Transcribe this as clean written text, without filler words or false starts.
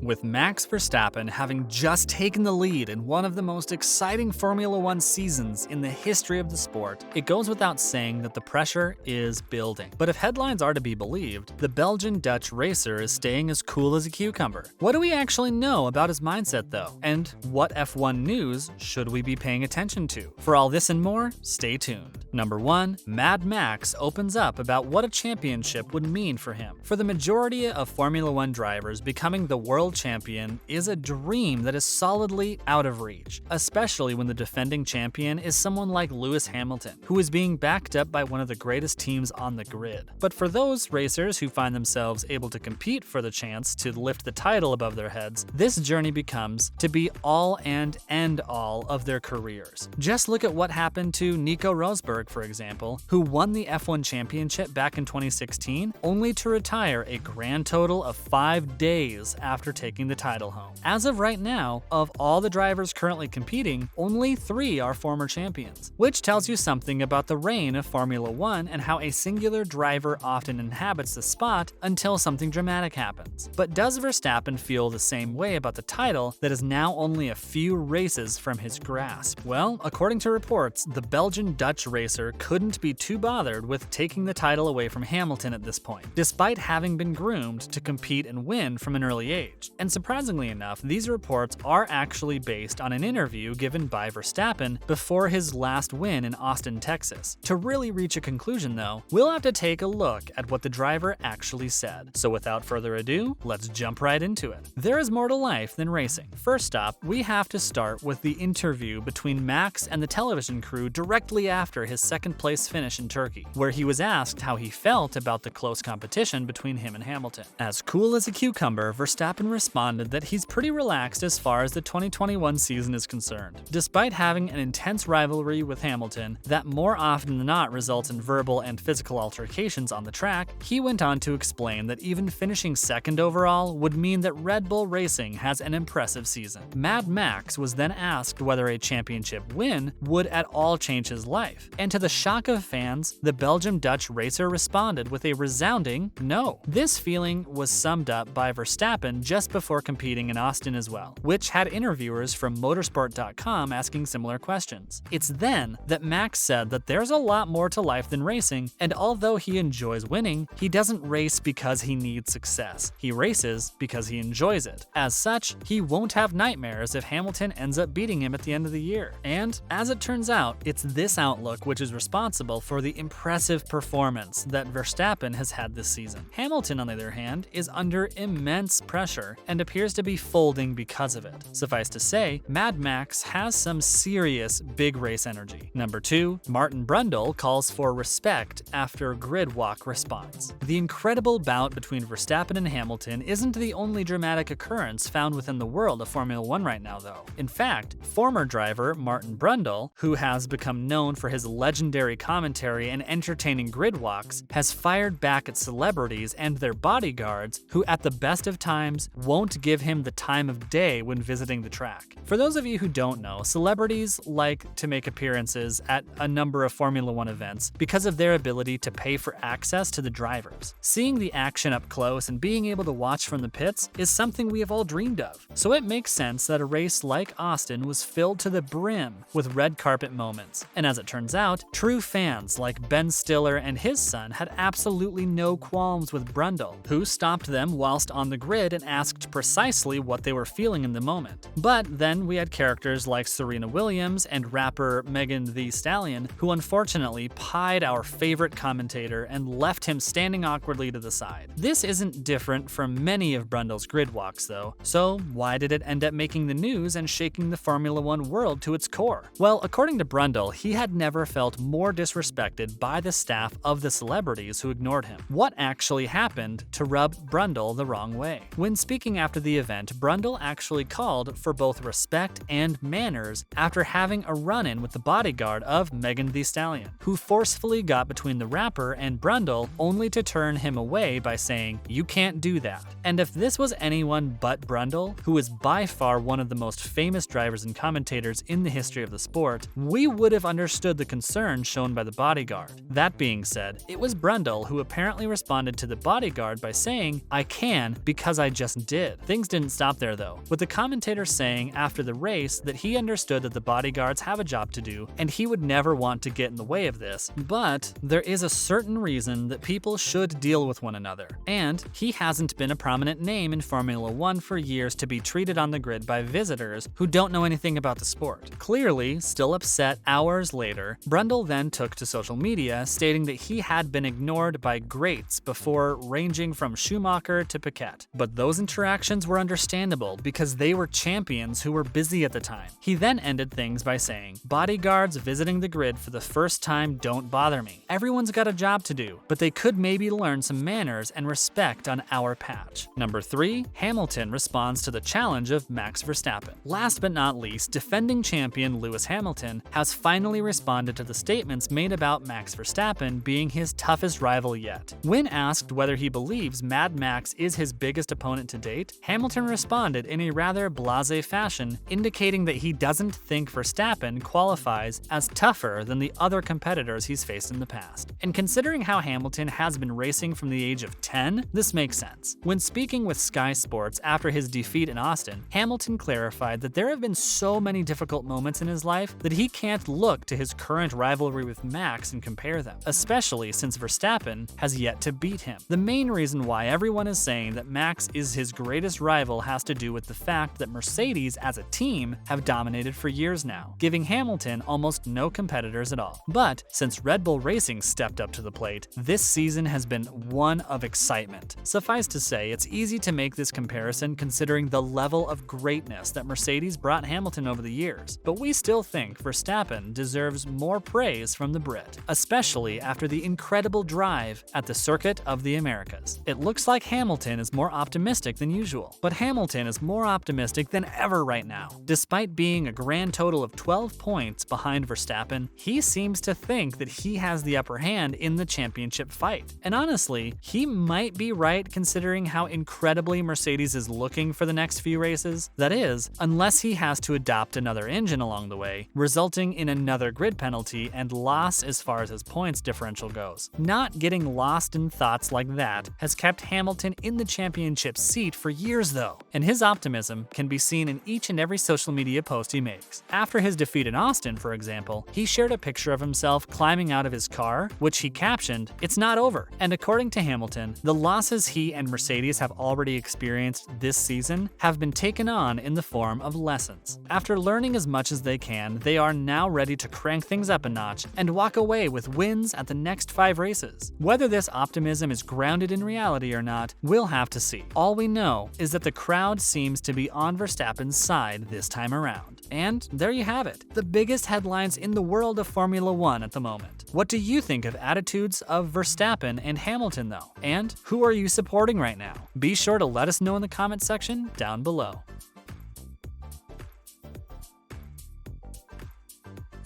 With Max Verstappen having just taken the lead in one of the most exciting Formula One seasons in the history of the sport, it goes without saying that the pressure is building. But if headlines are to be believed, the Belgian-Dutch racer is staying as cool as a cucumber. What do we actually know about his mindset though? And what F1 news should we be paying attention to? For all this and more, stay tuned. Number 1, Mad Max opens up about what a championship would mean for him. For the majority of Formula One drivers, becoming the world champion is a dream that is solidly out of reach, especially when the defending champion is someone like Lewis Hamilton, who is being backed up by one of the greatest teams on the grid. But for those racers who find themselves able to compete for the chance to lift the title above their heads, this journey becomes to be all and end all of their careers. Just look at what happened to Nico Rosberg, for example, who won the F1 championship back in 2016, only to retire a grand total of 5 days after taking the title home. As of right now, of all the drivers currently competing, only 3 are former champions, which tells you something about the reign of Formula One and how a singular driver often inhabits the spot until something dramatic happens. But does Verstappen feel the same way about the title that is now only a few races from his grasp? Well, according to reports, the Belgian-Dutch racer couldn't be too bothered with taking the title away from Hamilton at this point, despite having been groomed to compete and win from an early age. And surprisingly enough, these reports are actually based on an interview given by Verstappen before his last win in Austin, Texas. To really reach a conclusion though, we'll have to take a look at what the driver actually said. So without further ado, let's jump right into it. There is more to life than racing. First up, we have to start with the interview between Max and the television crew directly after his second place finish in Turkey, where he was asked how he felt about the close competition between him and Hamilton. As cool as a cucumber, Verstappen responded that he's pretty relaxed as far as the 2021 season is concerned. Despite having an intense rivalry with Hamilton that more often than not results in verbal and physical altercations on the track, he went on to explain that even finishing second overall would mean that Red Bull Racing has an impressive season. Mad Max was then asked whether a championship win would at all change his life, and to the shock of fans, the Belgian-Dutch racer responded with a resounding no. This feeling was summed up by Verstappen just before competing in Austin as well, which had interviewers from motorsport.com asking similar questions. It's then that Max said that there's a lot more to life than racing, and although he enjoys winning, he doesn't race because he needs success. He races because he enjoys it. As such, he won't have nightmares if Hamilton ends up beating him at the end of the year. And as it turns out, it's this outlook which is responsible for the impressive performance that Verstappen has had this season. Hamilton, on the other hand, is under immense pressure and appears to be folding because of it. Suffice to say, Mad Max has some serious big race energy. Number 2, Martin Brundle calls for respect after grid walk response. The incredible bout between Verstappen and Hamilton isn't the only dramatic occurrence found within the world of Formula One right now though. In fact, former driver Martin Brundle, who has become known for his legendary commentary and entertaining grid walks, has fired back at celebrities and their bodyguards who at the best of times won't give him the time of day when visiting the track. For those of you who don't know, celebrities like to make appearances at a number of Formula One events because of their ability to pay for access to the drivers. Seeing the action up close and being able to watch from the pits is something we have all dreamed of. So it makes sense that a race like Austin was filled to the brim with red carpet moments. And as it turns out, true fans like Ben Stiller and his son had absolutely no qualms with Brundle, who stopped them whilst on the grid and asked precisely what they were feeling in the moment. But then we had characters like Serena Williams and rapper Megan Thee Stallion, who unfortunately pied our favorite commentator and left him standing awkwardly to the side. This isn't different from many of Brundle's grid walks though, so why did it end up making the news and shaking the Formula One world to its core? Well, according to Brundle, he had never felt more disrespected by the staff of the celebrities who ignored him. What actually happened to rub Brundle the wrong way? When speaking after the event, Brundle actually called for both respect and manners after having a run-in with the bodyguard of Megan Thee Stallion, who forcefully got between the rapper and Brundle only to turn him away by saying, "You can't do that." And if this was anyone but Brundle, who is by far one of the most famous drivers and commentators in the history of the sport, we would have understood the concern shown by the bodyguard. That being said, it was Brundle who apparently responded to the bodyguard by saying, "I can because I just did." did. Things didn't stop there though, with the commentator saying after the race that he understood that the bodyguards have a job to do and he would never want to get in the way of this, but there is a certain reason that people should deal with one another, and he hasn't been a prominent name in Formula 1 for years to be treated on the grid by visitors who don't know anything about the sport. Clearly, still upset hours later, Brundle then took to social media stating that he had been ignored by greats before, ranging from Schumacher to Piquet. But those interactions were understandable because they were champions who were busy at the time. He then ended things by saying, "Bodyguards visiting the grid for the first time don't bother me. Everyone's got a job to do, but they could maybe learn some manners and respect on our patch." Number 3, Hamilton responds to the challenge of Max Verstappen. Last but not least, defending champion Lewis Hamilton has finally responded to the statements made about Max Verstappen being his toughest rival yet. When asked whether he believes Mad Max is his biggest opponent to date, Hamilton responded in a rather blasé fashion, indicating that he doesn't think Verstappen qualifies as tougher than the other competitors he's faced in the past. And considering how Hamilton has been racing from the age of 10, this makes sense. When speaking with Sky Sports after his defeat in Austin, Hamilton clarified that there have been so many difficult moments in his life that he can't look to his current rivalry with Max and compare them, especially since Verstappen has yet to beat him. The main reason why everyone is saying that Max is his greatest rival has to do with the fact that Mercedes as a team have dominated for years now, giving Hamilton almost no competitors at all. But since Red Bull Racing stepped up to the plate, this season has been one of excitement. Suffice to say, it's easy to make this comparison considering the level of greatness that Mercedes brought Hamilton over the years, but we still think Verstappen deserves more praise from the Brit, especially after the incredible drive at the Circuit of the Americas. It looks like Hamilton is more optimistic than usual, but Hamilton is more optimistic than ever right now. Despite being a grand total of 12 points behind Verstappen, he seems to think that he has the upper hand in the championship fight. And honestly, he might be right considering how incredibly Mercedes is looking for the next few races. That is, unless he has to adopt another engine along the way, resulting in another grid penalty and loss as far as his points differential goes. Not getting lost in thoughts like that has kept Hamilton in the championship seat for years though, and his optimism can be seen in each and every social media post he makes. After his defeat in Austin, for example, he shared a picture of himself climbing out of his car, which he captioned, "It's not over." And according to Hamilton, the losses he and Mercedes have already experienced this season have been taken on in the form of lessons. After learning as much as they can, they are now ready to crank things up a notch and walk away with wins at the next 5 races. Whether this optimism is grounded in reality or not, we'll have to see. All we know is that the crowd seems to be on Verstappen's side this time around. And there you have it, the biggest headlines in the world of Formula 1 at the moment. What do you think of attitudes of Verstappen and Hamilton though? And who are you supporting right now? Be sure to let us know in the comment section down below.